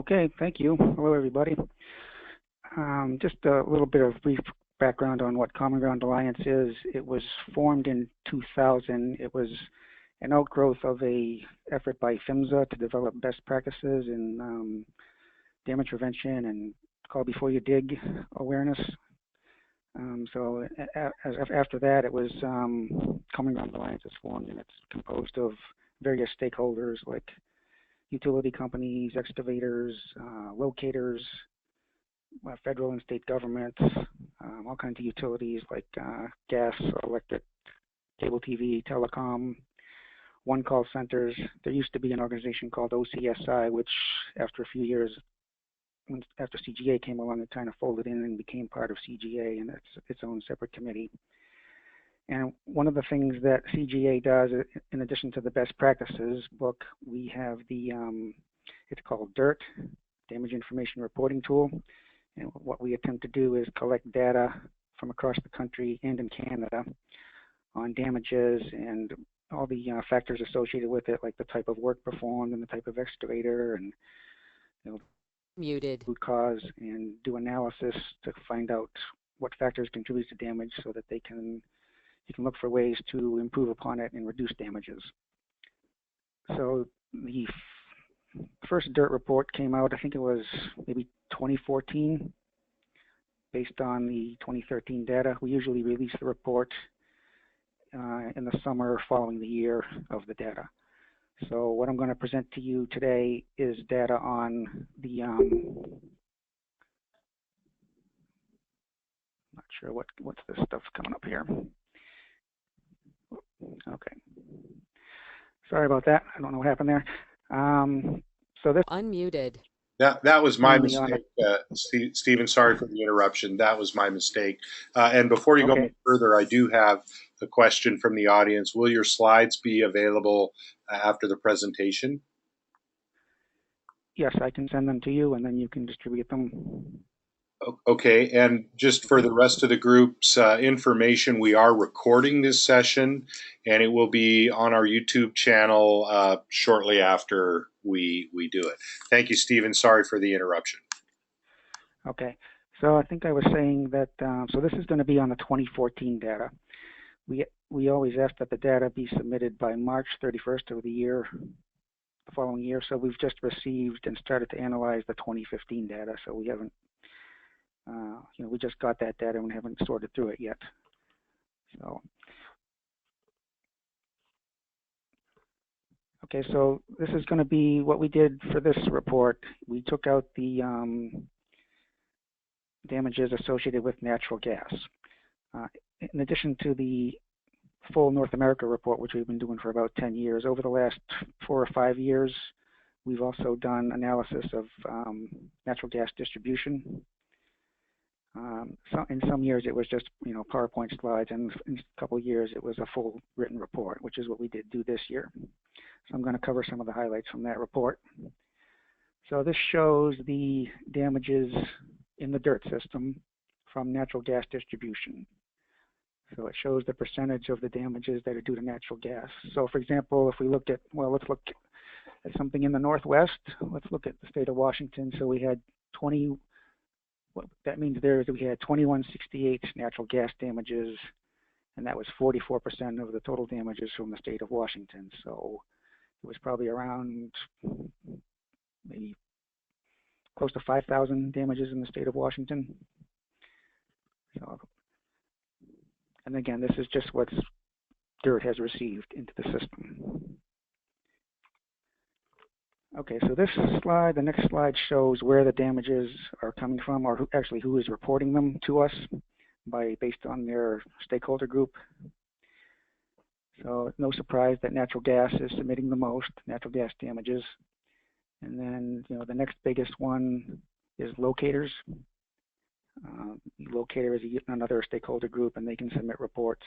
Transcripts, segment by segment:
Okay, thank you. Hello, everybody. Just a little bit of brief background on what Common Ground Alliance is. It was formed in 2000. It was an outgrowth of a effort by PHMSA to develop best practices in damage prevention and call before you dig awareness. So after that, it was Common Ground Alliance is formed, and it's composed of various stakeholders like utility companies, excavators, locators, federal and state governments, all kinds of utilities like gas, electric, cable TV, telecom, one call centers. There used to be an organization called OCSI, which after a few years, after CGA came along, it kind of folded in and became part of CGA, and it's its own separate committee. And one of the things that CGA does, in addition to the best practices book, we have the, it's called D.I.R.T, Damage Information Reporting Tool. And what we attempt to do is collect data from across the country and in Canada on damages and all the factors associated with it, like the type of work performed and the type of excavator and Muted. root cause, and do analysis to find out what factors contribute to damage so that you can look for ways to improve upon it and reduce damages. So the first D.I.R.T report came out, I think it was maybe 2014, based on the 2013 data. We usually release the report in the summer following the year of the data. So what I'm going to present to you today is data on the, not sure what's this stuff coming up here. Okay. Sorry about that. I don't know what happened there. So this Unmuted. That was my mistake, Stephen. Sorry for the interruption. That was my mistake. And before you go any further, I do have a question from the audience. Will your slides be available after the presentation? Yes, I can send them to you, and then you can distribute them. Okay, and just for the rest of the group's information, we are recording this session, and it will be on our YouTube channel shortly after we do it. Thank you, Stephen. Sorry for the interruption. Okay, so I think I was saying that, so this is going to be on the 2014 data. We always ask that the data be submitted by March 31st of the following year, so we've just received and started to analyze the 2015 data, so we haven't we just got that data and we haven't sorted through it yet. So, okay, so this is going to be what we did for this report. We took out the damages associated with natural gas. In addition to the full North America report, which we've been doing for about 10 years, over the last 4 or 5 years, we've also done analysis of natural gas distribution. In some years it was just PowerPoint slides, and in a couple of years it was a full written report, which is what we did do this year. So I'm going to cover some of the highlights from that report. So this shows the damages in the D.I.R.T system from natural gas distribution. So it shows the percentage of the damages that are due to natural gas. So for example, if we look at, well, let's look at something in the Northwest. Let's look at the state of Washington. So we had what that means there is that we had 2168 natural gas damages, and that was 44% of the total damages from the state of Washington. So it was probably around maybe close to 5,000 damages in the state of Washington. So, and again, this is just what D.I.R.T has received into the system. Okay, so this slide, the next slide shows where the damages are coming from, or who is reporting them to us based on their stakeholder group. So no surprise that natural gas is submitting the most natural gas damages. And then the next biggest one is locators. Locator is another stakeholder group, and they can submit reports.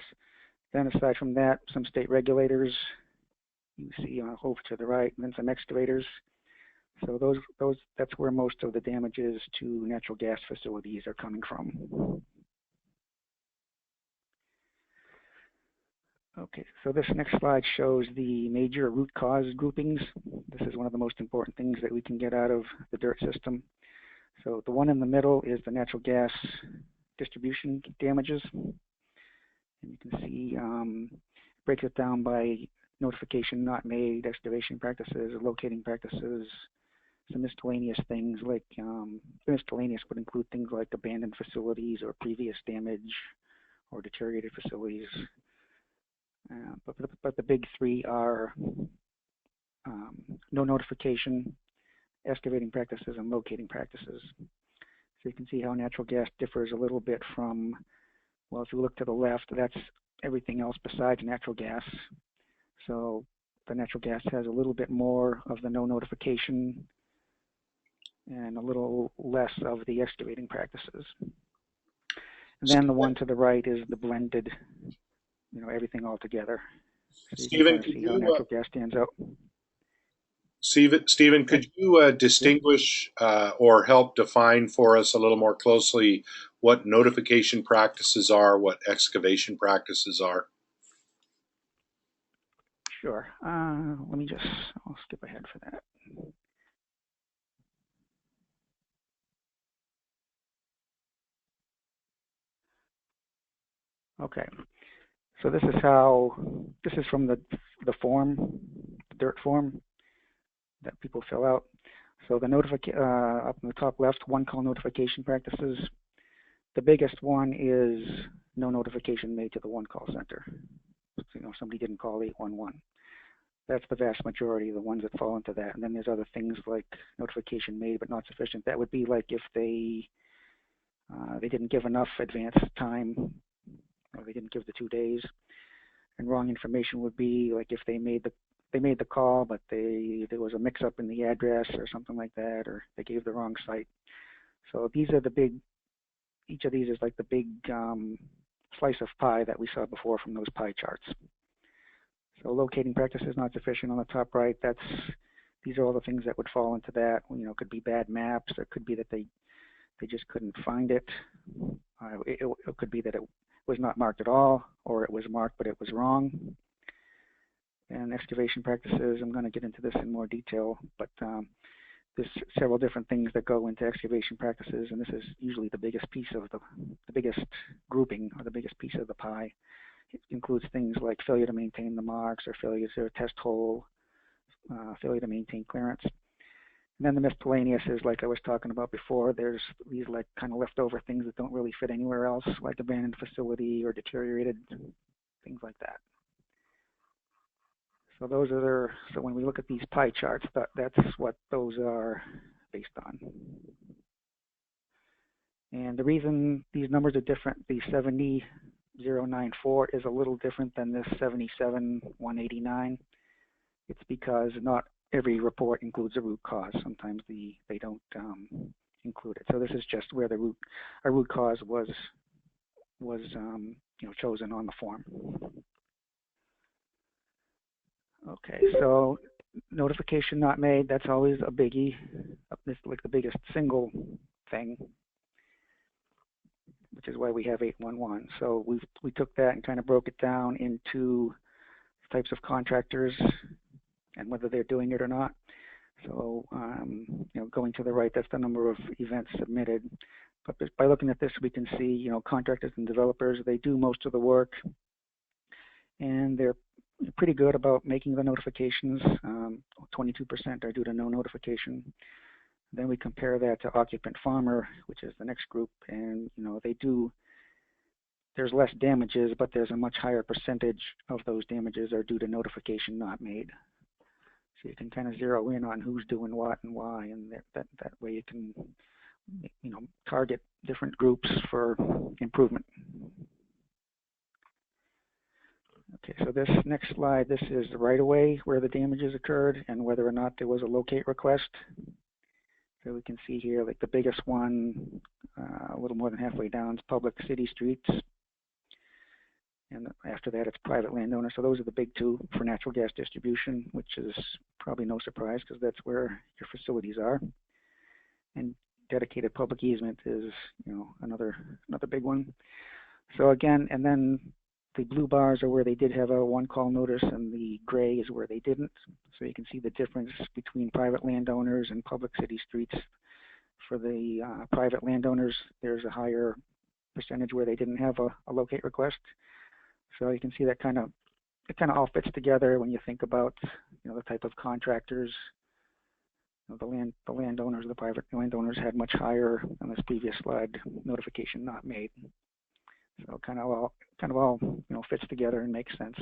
Then aside from that, some state regulators. You see over to the right, and then some excavators. So that's where most of the damages to natural gas facilities are coming from. Okay, so this next slide shows the major root cause groupings. This is one of the most important things that we can get out of the DIRT system. So the one in the middle is the natural gas distribution damages. And you can see breaks it down by notification not made, excavation practices, locating practices, some miscellaneous things like miscellaneous would include things like abandoned facilities or previous damage or deteriorated facilities. But the big three are no notification, excavating practices, and locating practices. So you can see how natural gas differs a little bit from, well, if you look to the left, that's everything else besides natural gas. So the natural gas has a little bit more of the no notification and a little less of the excavating practices. And then the one to the right is the blended, everything all together. So you can Stephen, kind of see how natural gas stands out. Stephen, could you distinguish or help define for us a little more closely what notification practices are, what excavation practices are? Sure. I'll skip ahead for that. Okay. So this is from the form, the DIRT form that people fill out. So the up in the top left, one call notification practices. The biggest one is no notification made to the one call center. So, somebody didn't call 811. That's the vast majority of the ones that fall into that. And then there's other things like notification made but not sufficient. That would be like if they didn't give enough advance time, or they didn't give the 2 days. And wrong information would be like if they made the call, but there was a mix-up in the address or something like that, or they gave the wrong site. So these are each of these is like the big slice of pie that we saw before from those pie charts. So locating practices not sufficient on the top right. These are all the things that would fall into that. It could be bad maps. It could be that they just couldn't find it. It could be that it was not marked at all, or it was marked but it was wrong. And excavation practices, I'm going to get into this in more detail, but there's several different things that go into excavation practices, and this is usually the biggest piece of the biggest grouping, or the biggest piece of the pie. It includes things like failure to maintain the marks, or failure to test hole, failure to maintain clearance. And then the miscellaneous is like I was talking about before. There's these like kind of leftover things that don't really fit anywhere else, like abandoned facility or deteriorated, things like that. So so when we look at these pie charts, that's what those are based on. And the reason these numbers are different, the 70094 is a little different than this 77189. It's because not every report includes a root cause. Sometimes they don't include it. So this is just where a root cause was chosen on the form. Okay, so notification not made, that's always a biggie. It's like the biggest single thing, which is why we have 811. So we took that and kind of broke it down into types of contractors and whether they're doing it or not. So, going to the right, that's the number of events submitted. But by looking at this, we can see, contractors and developers, they do most of the work, and they're pretty good about making the notifications. 22% are due to no notification. Then we compare that to occupant farmer, which is the next group, and there's less damages, but there's a much higher percentage of those damages are due to notification not made. So you can kind of zero in on who's doing what and why, and that way you can target different groups for improvement. Okay, so this next slide, this is the right-of-way where the damages occurred and whether or not there was a locate request. So we can see here, like the biggest one, a little more than halfway down, is public city streets. And after that, it's private landowner. So those are the big two for natural gas distribution, which is probably no surprise because that's where your facilities are. And dedicated public easement is, another big one. So again, and then the blue bars are where they did have a one-call notice, and the gray is where they didn't. So you can see the difference between private landowners and public city streets. For the private landowners, there's a higher percentage where they didn't have a locate request. So you can see that it kind of all fits together when you think about the type of contractors. The landowners, the private landowners had much higher on this previous slide, notification not made. So kind of all fits together and makes sense.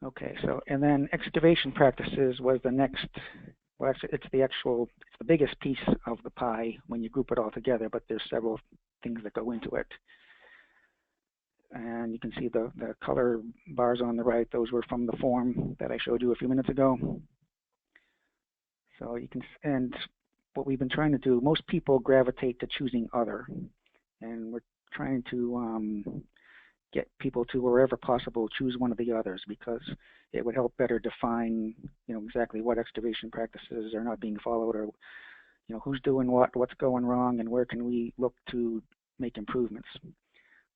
Okay, so and then excavation practices was the next. Well, actually, it's the biggest piece of the pie when you group it all together, but there's several things that go into it. And you can see the color bars on the right, those were from the form that I showed you a few minutes ago. So you can, and what we've been trying to do, most people gravitate to choosing other, and we're trying to get people to, wherever possible, choose one of the others, because it would help better define exactly what excavation practices are not being followed, or who's doing what's going wrong, and where can we look to make improvements.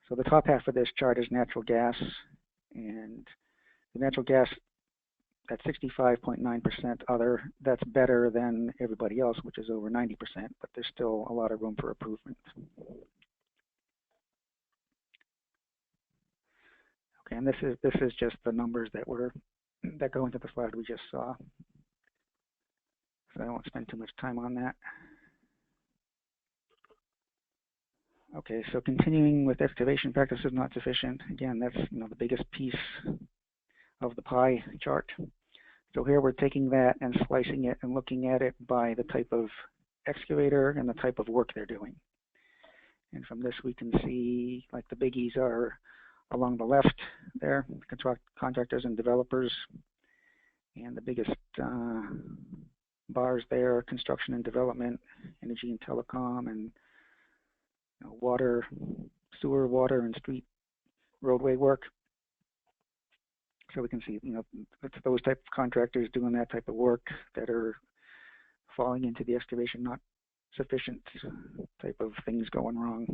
So the top half of this chart is natural gas, and the natural gas at 65.9% other, that's better than everybody else, which is over 90%, but there's still a lot of room for improvement. Okay, and this is just the numbers that go into the slide we just saw. So I won't spend too much time on that. Okay, so continuing with excavation practices not sufficient. Again, that's the biggest piece of the pie chart. So here we're taking that and slicing it and looking at it by the type of excavator and the type of work they're doing. And from this we can see, like, the biggies are along the left there, contractors and developers, and the biggest bars there, construction and development, energy and telecom, and water, sewer, water, and street roadway work. So we can see, it's those type of contractors doing that type of work that are falling into the excavation not sufficient type of things going wrong.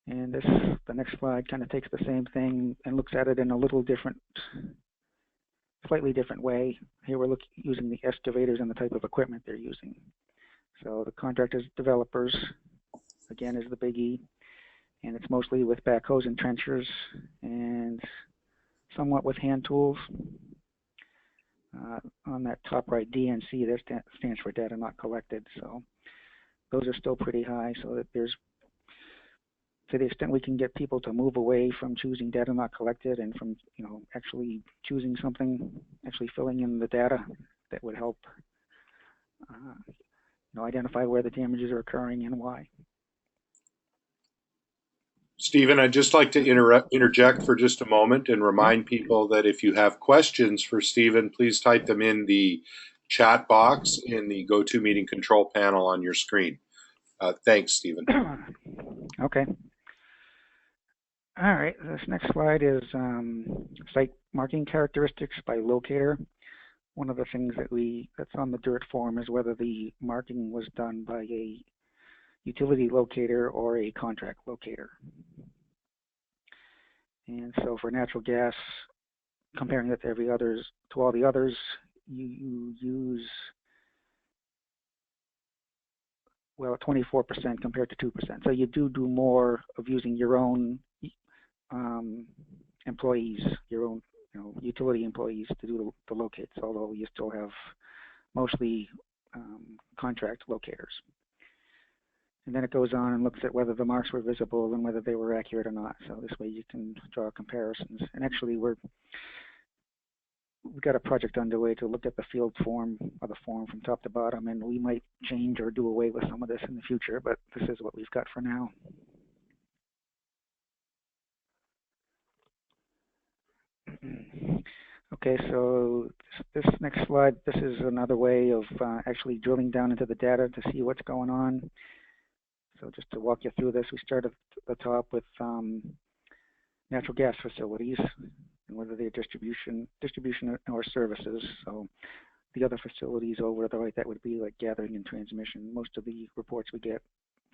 And the next slide kind of takes the same thing and looks at it in a little different, slightly different way. Here we're using the excavators and the type of equipment they're using. So the contractors, developers, again, is the biggie, and it's mostly with backhoes and trenchers, and somewhat with hand tools. On that top right, D and C, that stands for data not collected. So those are still pretty high. So that there's, to the extent we can get people to move away from choosing data not collected and from actually choosing something, actually filling in the data, that would help identify where the damages are occurring and why. Stephen, I'd just like to interject for just a moment and remind people that if you have questions for Stephen, please type them in the chat box in the GoToMeeting control panel on your screen. Thanks, Stephen. Okay. All right, this next slide is site marking characteristics by locator. One of the things that's on the D.I.R.T form is whether the marking was done by a utility locator or a contract locator. And so for natural gas, comparing it to all the others, you use, well, 24% compared to 2%. So you do more of using your own employees, your own utility employees to do the locates, although you still have mostly contract locators. And then it goes on and looks at whether the marks were visible and whether they were accurate or not. So this way you can draw comparisons. And actually we've got a project underway to look at the field form, or the form from top to bottom, and we might change or do away with some of this in the future, but this is what we've got for now. Okay, so this next slide, this is another way of actually drilling down into the data to see what's going on. So just to walk you through this, we start at the top with natural gas facilities and whether they're distribution or services. So the other facilities over to the right, that would be like gathering and transmission. Most of the reports we get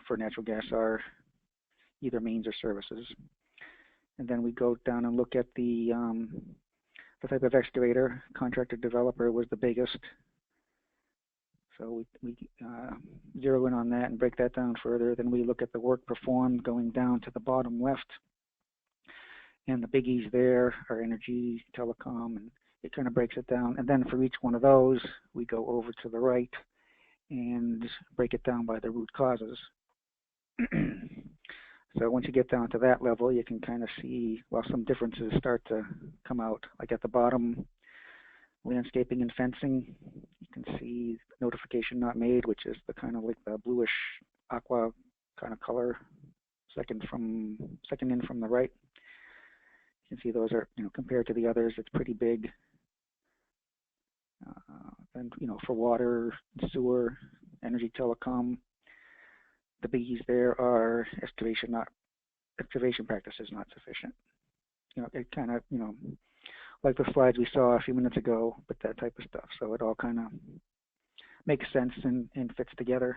for natural gas are either mains or services. And then we go down and look at the type of excavator. Contractor developer was the biggest. So we zero in on that and break that down further. Then we look at the work performed going down to the bottom left. And the biggies there are energy, telecom, and it kind of breaks it down. And then for each one of those, we go over to the right and break it down by the root causes. So once you get down to that level, you can kind of see, well, some differences start to come out. Like at the bottom, landscaping and fencing, you can see notification not made, which is the kind of like the bluish aqua kind of color, second in from the right. You can see those are, compared to the others, it's pretty big. And for water, sewer, energy, telecom, the biggies there are excavation practices not sufficient. It kind of, like the slides we saw a few minutes ago, but that type of stuff. So it all kind of makes sense and fits together.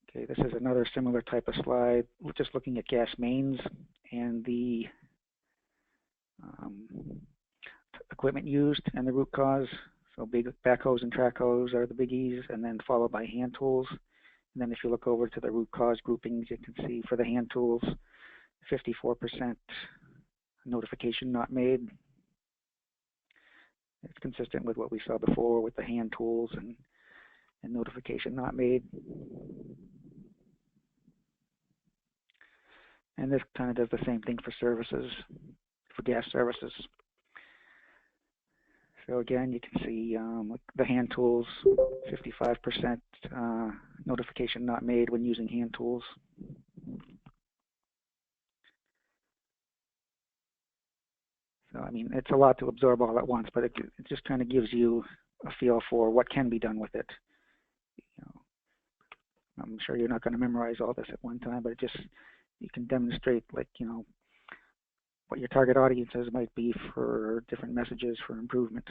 Okay, this is another similar type of slide. We're just looking at gas mains and the equipment used and the root cause. So big backhoes and track hoes are the biggies, and then followed by hand tools. And then if you look over to the root cause groupings, you can see for the hand tools, 54% notification not made. It's consistent with what we saw before with the hand tools and notification not made. And this kind of does the same thing for services, for gas services. So again, you can see the hand tools, 55% notification not made when using hand tools. So, I mean, it's a lot to absorb all at once, but it just kind of gives you a feel for what can be done with it. I'm sure you're not going to memorize all this at one time, but you can demonstrate, like, what your target audiences might be for different messages for improvement.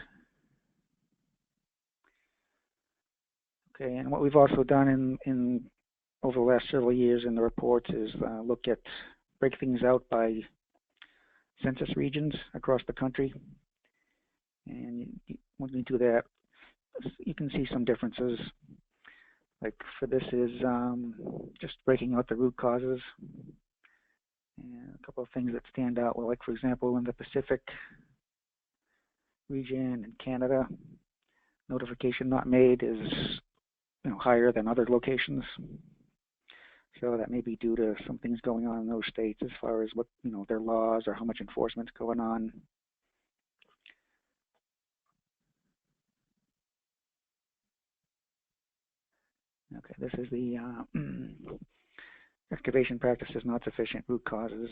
Okay, and what we've also done in over the last several years in the reports is break things out by census regions across the country. And when we do that, you can see some differences. Like for this is just breaking out the root causes. And a couple of things that stand out, well, like for example, in the Pacific region in Canada, notification not made is higher than other locations. So that may be due to some things going on in those states as far as what their laws or how much enforcement's going on. Okay, this is the excavation practices not sufficient root causes.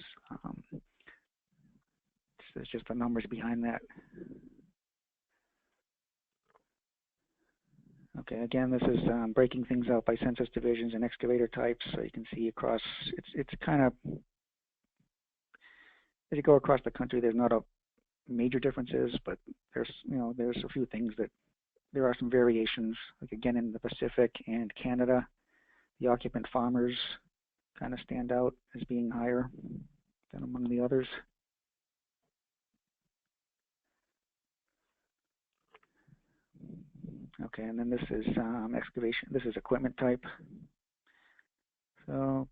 This is just the numbers behind that. Okay, again, this is breaking things out by census divisions and excavator types. So you can see across, it's kind of, as you go across the country, there's not a major differences, but there's a few things that there are some variations. Like again, in the Pacific and Canada, the occupant farmers kind of stand out as being higher than among the others. Okay, and then this is excavation. This is equipment type. So,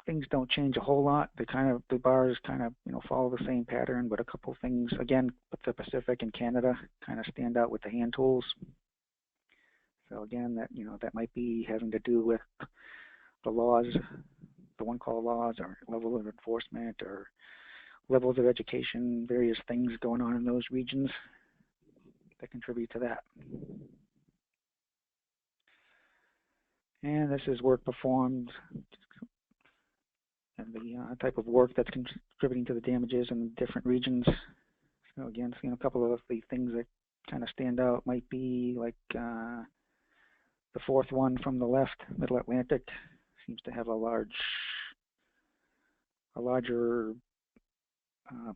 things don't change a whole lot. The bars kind of follow the same pattern, but a couple things again, with the Pacific and Canada kind of stand out with the hand tools. So again, that might be having to do with the laws, the one-call laws, or level of enforcement, or levels of education, various things going on in those regions that contribute to that. And this is work performed and the type of work that's contributing to the damages in different regions. So again, a couple of the things that kind of stand out might be like the fourth one from the left, Middle Atlantic, seems to have a larger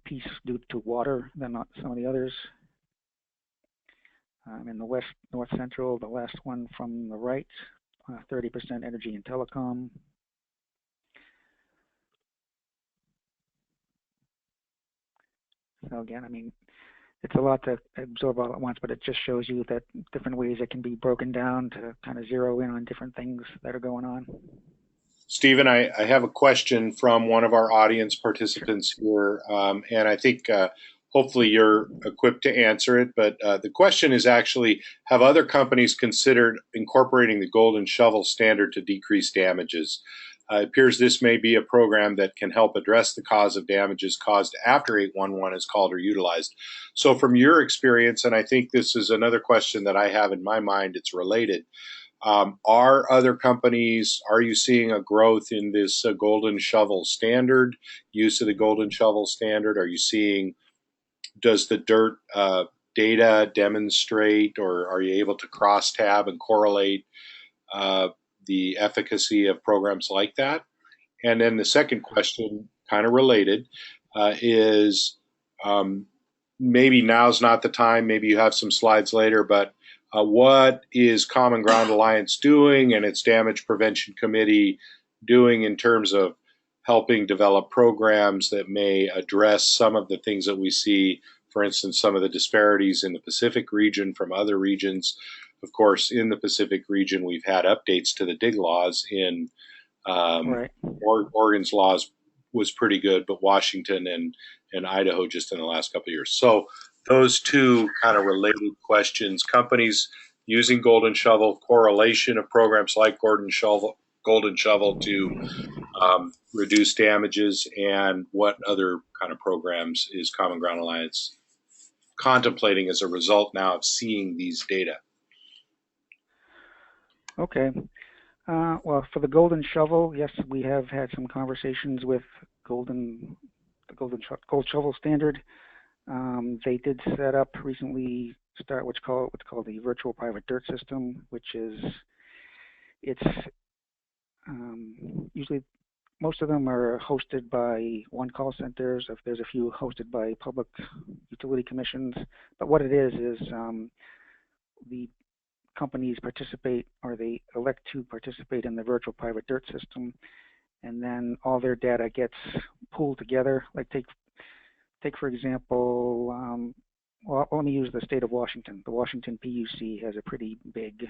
piece due to water than some of the others. In the west, north central, the last one from the right, 30% energy and telecom. So again, I mean, it's a lot to absorb all at once, but it just shows you that different ways it can be broken down to kind of zero in on different things that are going on. Stephen, I have a question from one of our audience participants here, and I think hopefully you're equipped to answer it. But the question is actually, have other companies considered incorporating the golden shovel standard to decrease damages? It appears this may be a program that can help address the cause of damages caused after 811 is called or utilized. So from your experience, and I think this is another question that I have in my mind, it's related. Are other companies, are you seeing a growth in this golden shovel standard, use of the golden shovel standard? Are you seeing, does the D.I.R.T data demonstrate, or are you able to cross-tab and correlate the efficacy of programs like that? And then the second question, kind of related, is maybe now's not the time, maybe you have some slides later, but what is Common Ground Alliance doing and its Damage Prevention Committee doing in terms of helping develop programs that may address some of the things that we see, for instance, some of the disparities in the Pacific region from other regions. Of course, in the Pacific region, we've had updates to the dig laws. In Right. Oregon's laws was pretty good, but Washington and Idaho just in the last couple of years. So those two kind of related questions: companies using Golden Shovel, correlation of programs like Golden Shovel to reduce damages, and what other kind of programs is Common Ground Alliance contemplating as a result now of seeing these data? Okay. Well, for the golden shovel, yes, we have had some conversations with the gold shovel standard. They did set up recently what's called the virtual private dirt system, which is usually most of them are hosted by one call centers. If there's a few hosted by public utility commissions, but what it is the companies participate, or they elect to participate in the virtual private dirt system, and then all their data gets pooled together. Like take for example, well, let me use the state of Washington. The Washington PUC has a pretty big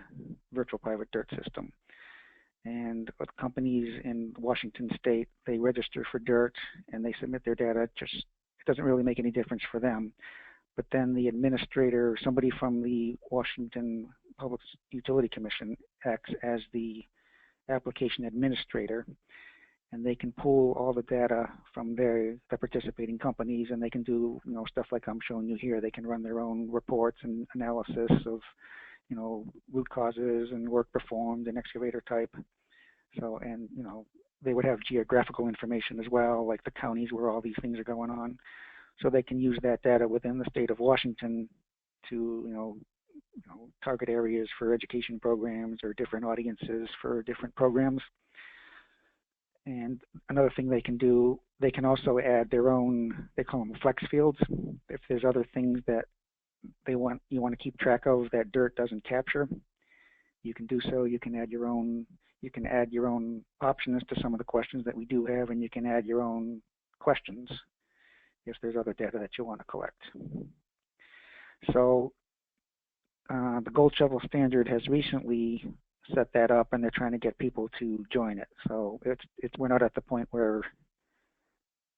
virtual private dirt system, and companies in Washington state, they register for dirt and they submit their data. It doesn't really make any difference for them. But then the administrator, somebody from the Washington Public Utility Commission, acts as the application administrator, and they can pull all the data from the participating companies, and they can do stuff like I'm showing you here. They can run their own reports and analysis of root causes and work performed and excavator type. So, and they would have geographical information as well, like the counties where all these things are going on. So they can use that data within the state of Washington to target areas for education programs or different audiences for different programs. And another thing they can do, they can also add their own, they call them flex fields. If there's other things that you want to keep track of that dirt doesn't capture, you can do so. You can add your own options to some of the questions that we do have, and you can add your own questions if there's other data that you want to collect. So the Gold Shovel Standard has recently set that up, and they're trying to get people to join it. So we're not at the point where,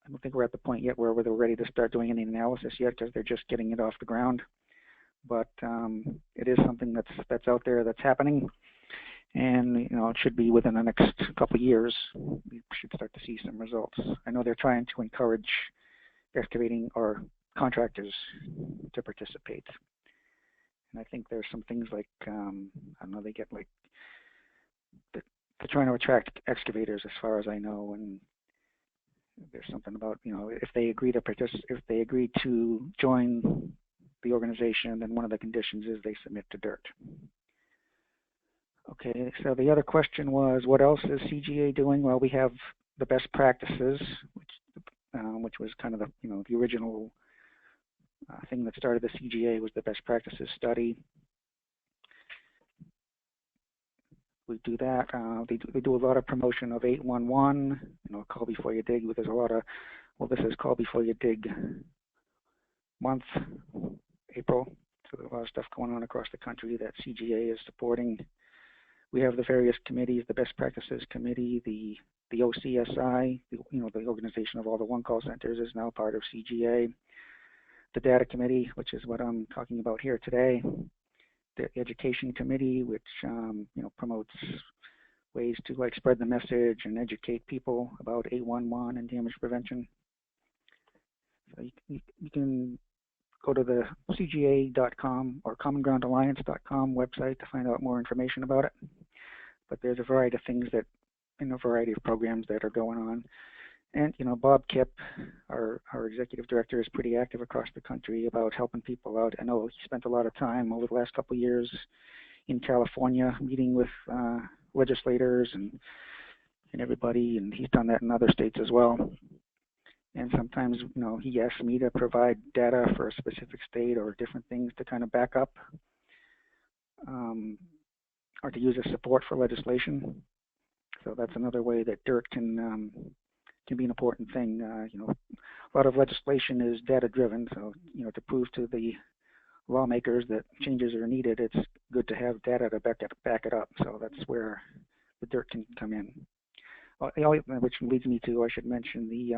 I don't think we're at the point yet where they're ready to start doing any analysis yet, because they're just getting it off the ground. But it is something that's out there, that's happening, and it should be within the next couple of years. We should start to see some results. I know they're trying to encourage excavating or contractors to participate. And I think there's some things like, I don't know, they get like, they're trying to attract excavators as far as I know, and there's something about, if they agree to join the organization, then one of the conditions is they submit to D.I.R.T. Okay, so the other question was, what else is CGA doing? Well, we have the best practices, which was kind of the original thing that started the CGA, was the best practices study. we do that. They do a lot of promotion of 811, call before you dig. There's a lot of, well, this is call before you dig month, April. So there's a lot of stuff going on across the country that CGA is supporting. We have the various committees, the Best Practices Committee, the OCSI, the organization of all the one-call centers is now part of CGA. The Data Committee, which is what I'm talking about here today. The Education Committee, which promotes ways to spread the message and educate people about 811 and damage prevention. So you can go to the CGA.com or commongroundalliance.com website to find out more information about it. But there's a variety of things a variety of programs that are going on. And, Bob Kipp, our executive director, is pretty active across the country about helping people out. I know he spent a lot of time over the last couple of years in California meeting with legislators and everybody, and he's done that in other states as well. And sometimes, he asks me to provide data for a specific state or different things to kind of back up or to use as support for legislation. So that's another way that D.I.R.T can be an important thing. A lot of legislation is data-driven, so to prove to the lawmakers that changes are needed, it's good to have data to back it up. So that's where the D.I.R.T can come in. Which leads me to, I should mention, the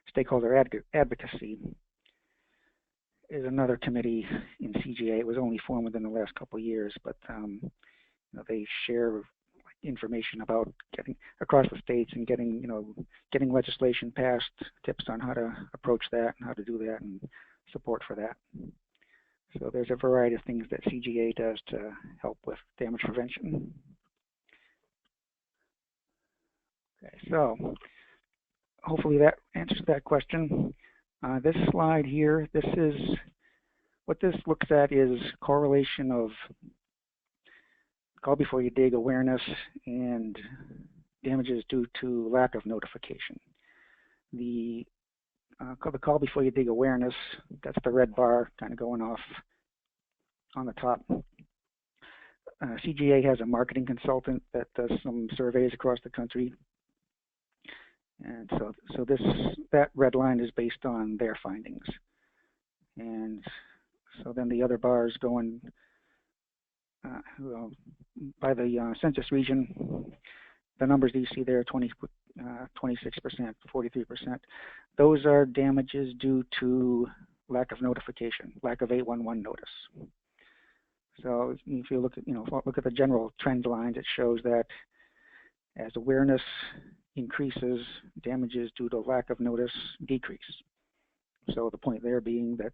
stakeholder advocacy is another committee in CGA. It was only formed within the last couple of years, but they share information about getting across the states and getting legislation passed, tips on how to approach that and how to do that, and support for that. So there's a variety of things that CGA does to help with damage prevention. Okay, so hopefully that answers that question. This slide here, what this looks at is correlation of call before you dig awareness and damages due to lack of notification. The call before you dig awareness, that's the red bar kind of going off on the top. CGA has a marketing consultant that does some surveys across the country. And so that red line is based on their findings. And so then the other bars going by the census region, the numbers that you see there, 26%, 43%, those are damages due to lack of notification, lack of 811 notice. So if you look at the general trend lines, it shows that as awareness increases, damages due to lack of notice decrease. So the point there being that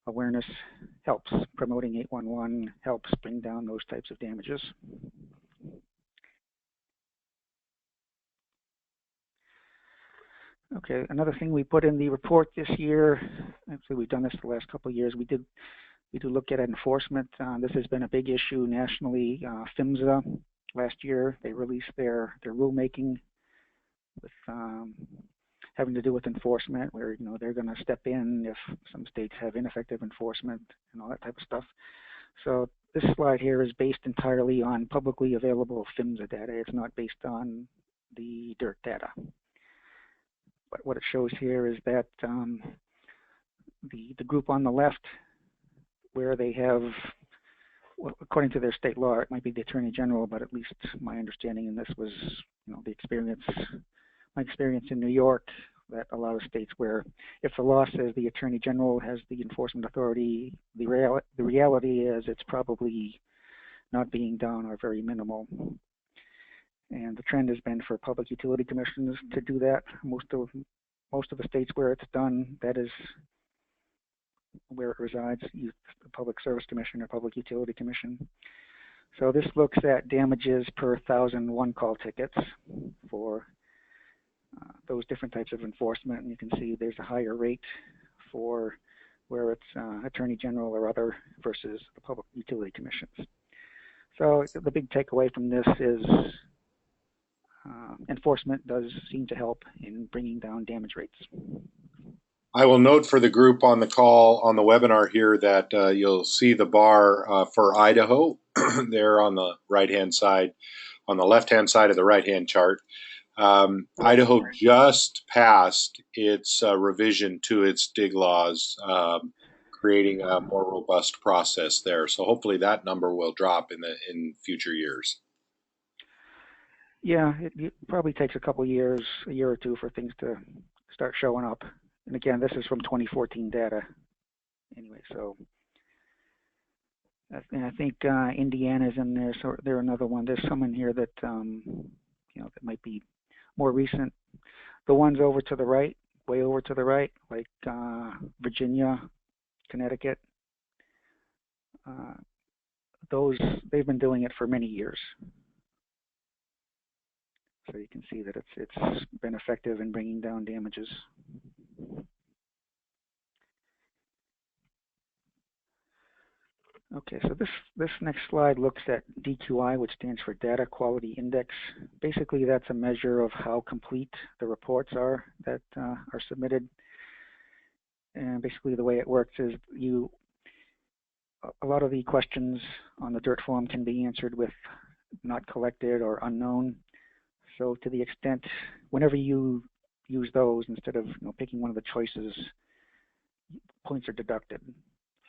awareness helps. Promoting 811 helps bring down those types of damages. Okay, another thing we put in the report this year, actually we've done this the last couple of years, we do look at enforcement. This has been a big issue nationally. PHMSA last year, they released their rulemaking with having to do with enforcement, where they're going to step in if some states have ineffective enforcement and all that type of stuff. So this slide here is based entirely on publicly available PHMSA data. It's not based on the D.I.R.T data. But what it shows here is that the group on the left, where they have, well, according to their state law, it might be the Attorney General, but at least my understanding in this was, the experience, my experience in New York, that a lot of states where if the law says the Attorney General has the enforcement authority, the reality is it's probably not being done or very minimal. And the trend has been for public utility commissions to do that. Most of the states where it's done, that is where it resides, the Public Service Commission or Public Utility Commission. So this looks at damages per 1,000 one-call tickets for those different types of enforcement, and you can see there's a higher rate for where it's Attorney General or other versus the Public Utility Commissions. So the big takeaway from this is enforcement does seem to help in bringing down damage rates. I will note for the group on the call on the webinar here that you'll see the bar for Idaho there on the right-hand side, on the left-hand side of the right-hand chart. Idaho just passed its revision to its dig laws, creating a more robust process there. So hopefully that number will drop in future years. Yeah, it probably takes a couple years, a year or two, for things to start showing up. And again, this is from 2014 data. Anyway, so and I think Indiana's in there, so they're another one. There's some in here that that might be more recent. The ones over to the right, way over to the right, like Virginia, Connecticut, those, they've been doing it for many years. So you can see that it's been effective in bringing down damages. Okay, so this next slide looks at DQI, which stands for Data Quality Index. Basically, that's a measure of how complete the reports are that are submitted. And basically, the way it works is a lot of the questions on the DIRT form can be answered with not collected or unknown. So to the extent, whenever you use those, instead of picking one of the choices, points are deducted.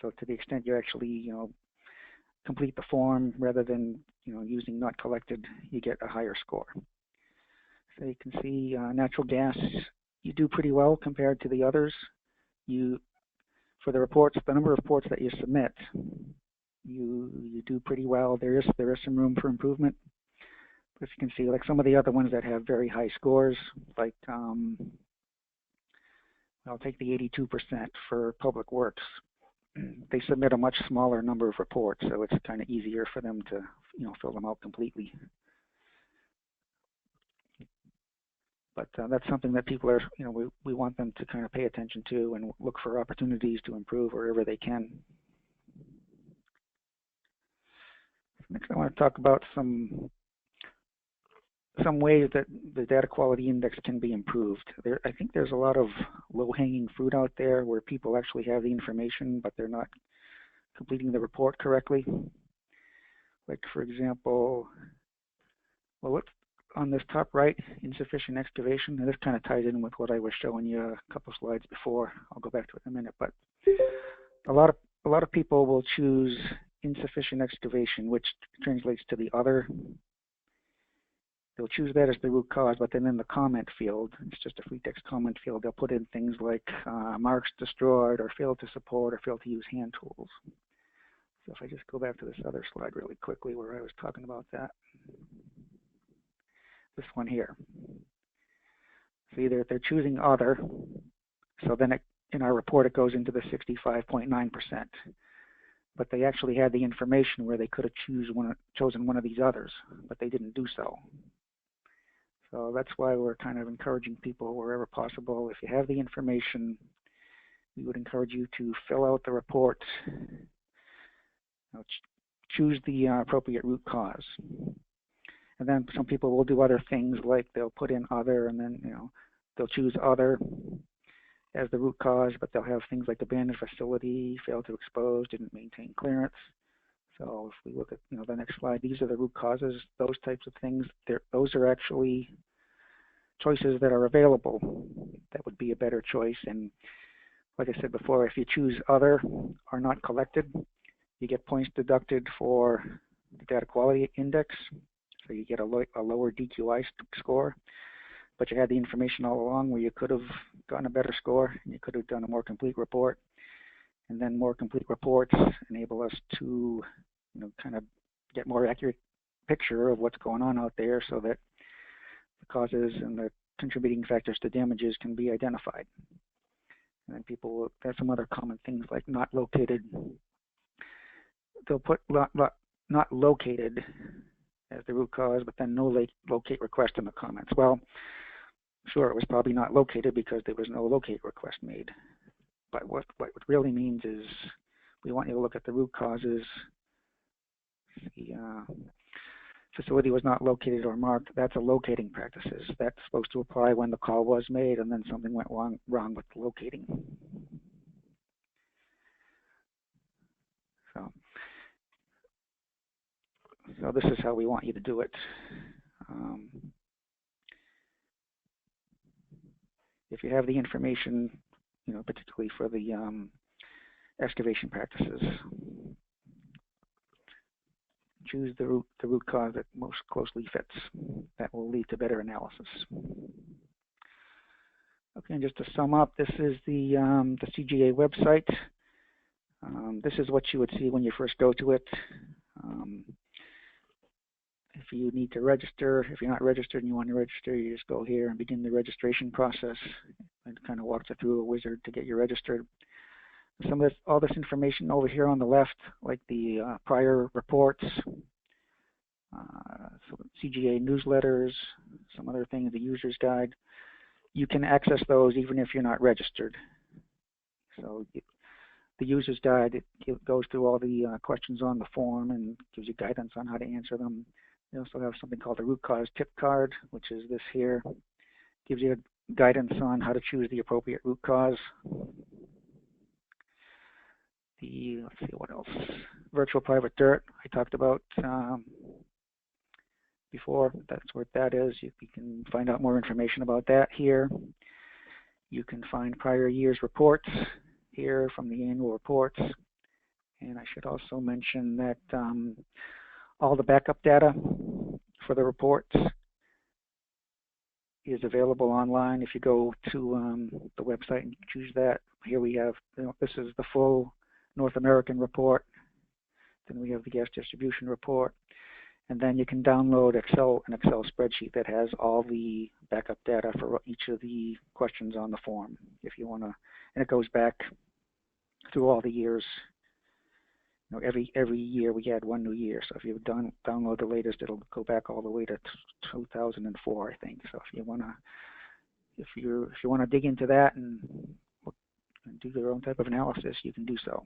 So to the extent you actually complete the form rather than using not collected, you get a higher score. So you can see natural gas, you do pretty well compared to the others. For the reports, the number of reports that you submit, you do pretty well. There is some room for improvement. As you can see, like some of the other ones that have very high scores, like I'll take the 82% for public works. They submit a much smaller number of reports, so it's kind of easier for them to fill them out completely. But that's something that people are, we want them to kind of pay attention to and look for opportunities to improve wherever they can. Next, I want to talk about some ways that the data quality index can be improved. I think there's a lot of low-hanging fruit out there where people actually have the information, but they're not completing the report correctly. Like, for example, well, on this top right, insufficient excavation, and this kind of ties in with what I was showing you a couple slides before. I'll go back to it in a minute, but a lot of people will choose insufficient excavation, which translates to the other. They'll choose that as the root cause, but then in the comment field, it's just a free text comment field, they'll put in things like marks destroyed or failed to support or failed to use hand tools. So if I just go back to this other slide really quickly where I was talking about that. This one here. So either they're choosing other, so then in our report it goes into the 65.9%. But they actually had the information where they could have chosen one of these others, but they didn't do so. So that's why we're kind of encouraging people wherever possible. If you have the information, we would encourage you to fill out the report, choose the appropriate root cause. And then some people will do other things, like they'll put in other, and then they'll choose other as the root cause, but they'll have things like abandoned facility, failed to expose, didn't maintain clearance. So if we look at the next slide, these are the root causes, those types of things. Those are actually choices that are available. That would be a better choice. And like I said before, if you choose other or not collected, you get points deducted for the data quality index. So you get a lower DQI score, but you had the information all along where you could have gotten a better score. You could have done a more complete report, and then more complete reports enable us to, kind of get more accurate picture of what's going on out there, so that the causes and the contributing factors to damages can be identified. And then people, there's some other common things like not located. They'll put not located as the root cause, but then no locate request in the comments. Well, sure, it was probably not located because there was no locate request made. But what it really means is we want you to look at the root causes. The facility was not located or marked. That's a locating practices. That's supposed to apply when the call was made and then something went wrong with locating. So So this is how we want you to do it. If you have the information, particularly for the excavation practices, choose the root cause that most closely fits. That will lead to better analysis. Okay, and just to sum up, this is the CGA website. This is what you would see when you first go to it. If you need to register, if you're not registered and you want to register, you just go here and begin the registration process. And kind of walks you through a wizard to get you registered. Some of this, all this information over here on the left, like the prior reports, so CGA newsletters, some other things, the user's guide, you can access those even if you're not registered. So the user's guide, it goes through all the questions on the form and gives you guidance on how to answer them. They also have something called the root cause tip card, which is this here. Gives you guidance on how to choose the appropriate root cause. Let's see what else. Virtual private dirt, I talked about before. That's what that is. You can find out more information about that here. You can find prior year's reports here from the annual reports. And I should also mention that all the backup data for the reports is available online. If you go to the website and choose that, here we have, this is the full North American report. Then we have the gas distribution report. And then you can download an Excel spreadsheet that has all the backup data for each of the questions on the form, if you want to. And it goes back through all the years. Every year we had one new year. So if you download the latest, it'll go back all the way to 2004, I think. So if you want to dig into that and do your own type of analysis, you can do so.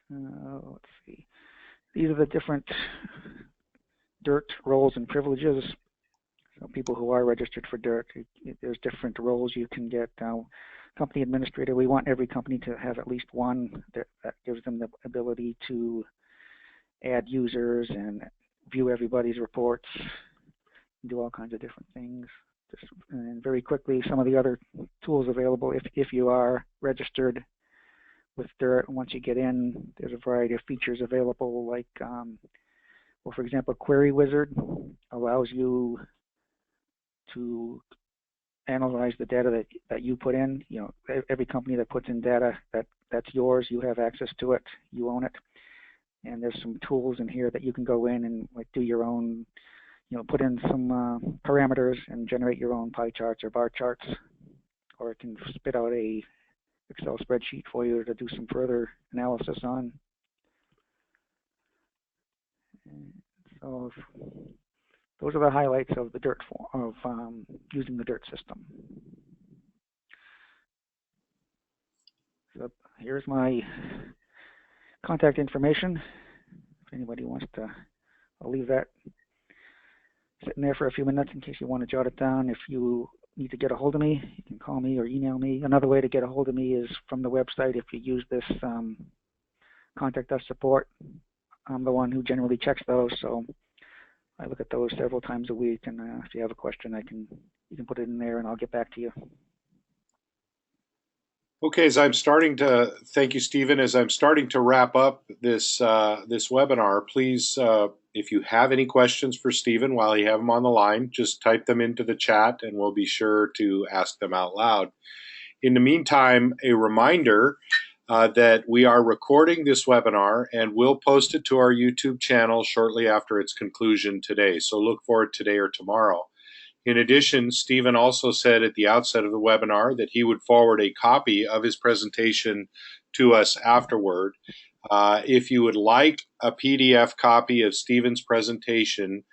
Let's see. These are the different D.I.R.T roles and privileges. So people who are registered for D.I.R.T, there's different roles you can get. Company administrator, we want every company to have at least one that gives them the ability to add users and view everybody's reports, do all kinds of different things. And very quickly, some of the other tools available if you are registered with D.I.R.T. Once you get in, there's a variety of features available, like, well, for example, Query Wizard allows you to analyze the data that you put in. Every company that puts in data, that's yours. You have access to it. You own it. And there's some tools in here that you can go in and do your own, put in some parameters and generate your own pie charts or bar charts, or it can spit out a Excel spreadsheet for you to do some further analysis on. And so those are the highlights of the D.I.R.T using the D.I.R.T system. So here's my contact information. If anybody wants to, I'll leave that sitting there for a few minutes in case you want to jot it down. If you need to get a hold of me, you can call me or email me. Another way to get a hold of me is from the website. If you use this contact us support, I'm the one who generally checks those, so I look at those several times a week, and if you have a question, you can put it in there and I'll get back to you. Okay, thank you, Stephen. As I'm starting to wrap up this webinar, please, if you have any questions for Stephen while you have him on the line, just type them into the chat and we'll be sure to ask them out loud. In the meantime, a reminder that we are recording this webinar and we'll post it to our YouTube channel shortly after its conclusion today. So look for it today or tomorrow. In addition, Stephen also said at the outset of the webinar that he would forward a copy of his presentation to us afterward. If you would like a PDF copy of Stephen's presentation,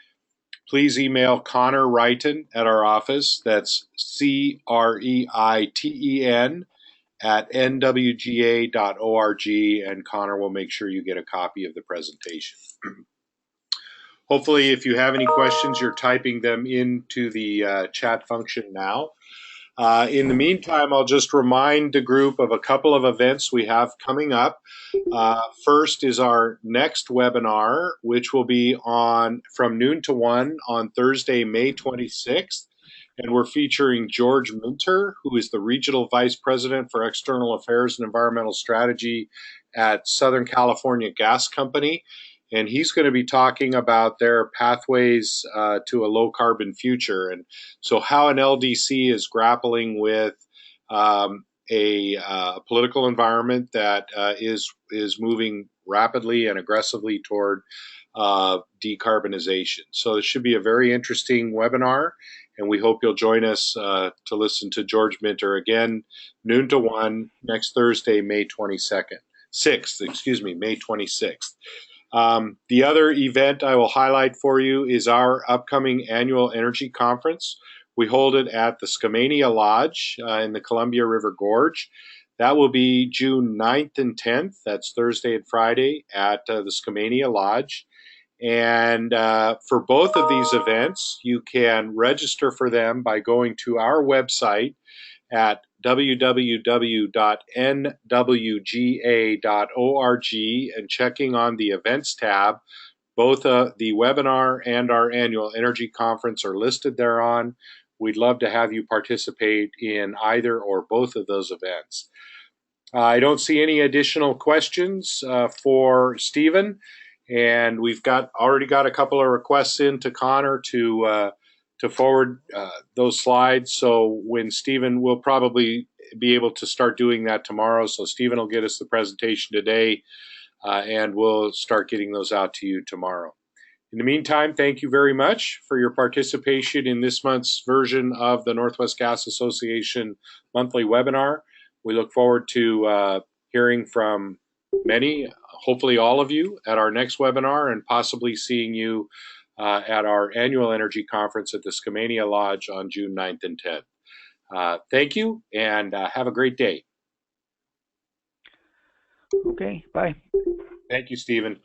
please email Connor Wrighton at our office. That's CREITEN at NWGA.org, and Connor will make sure you get a copy of the presentation. Hopefully, if you have any questions, you're typing them into the chat function now. In the meantime, I'll just remind the group of a couple of events we have coming up. First is our next webinar, which will be on from noon to 1 on Thursday, May 26th. And we're featuring George Minter, who is the Regional Vice President for External Affairs and Environmental Strategy at Southern California Gas Company. And he's going to be talking about their pathways to a low carbon future. And so, how an LDC is grappling with a political environment that is moving rapidly and aggressively toward decarbonization. So, it should be a very interesting webinar. And we hope you'll join us to listen to George Minter again, noon to 1, next Thursday, May 22nd. 6th, excuse me, May 26th. The other event I will highlight for you is our upcoming annual energy conference. We hold it at the Skamania Lodge in the Columbia River Gorge. That will be June 9th and 10th. That's Thursday and Friday at the Skamania Lodge. And for both of these events, you can register for them by going to our website at www.nwga.org and checking on the events tab. Both the webinar and our annual energy conference are listed thereon. We'd love to have you participate in either or both of those events. I don't see any additional questions for Stephen, and we've already got a couple of requests in to Connor to forward those slides. So when Stephen will probably be able to start doing that tomorrow. So Stephen will get us the presentation today, and we'll start getting those out to you tomorrow. In the meantime, thank you very much for your participation in this month's version of the Northwest Gas Association monthly webinar. We look forward to hearing from many, hopefully all of you, at our next webinar, and possibly seeing you at our annual energy conference at the Skamania Lodge on June 9th and 10th. Thank you, and have a great day. Okay, bye. Thank you, Stephen.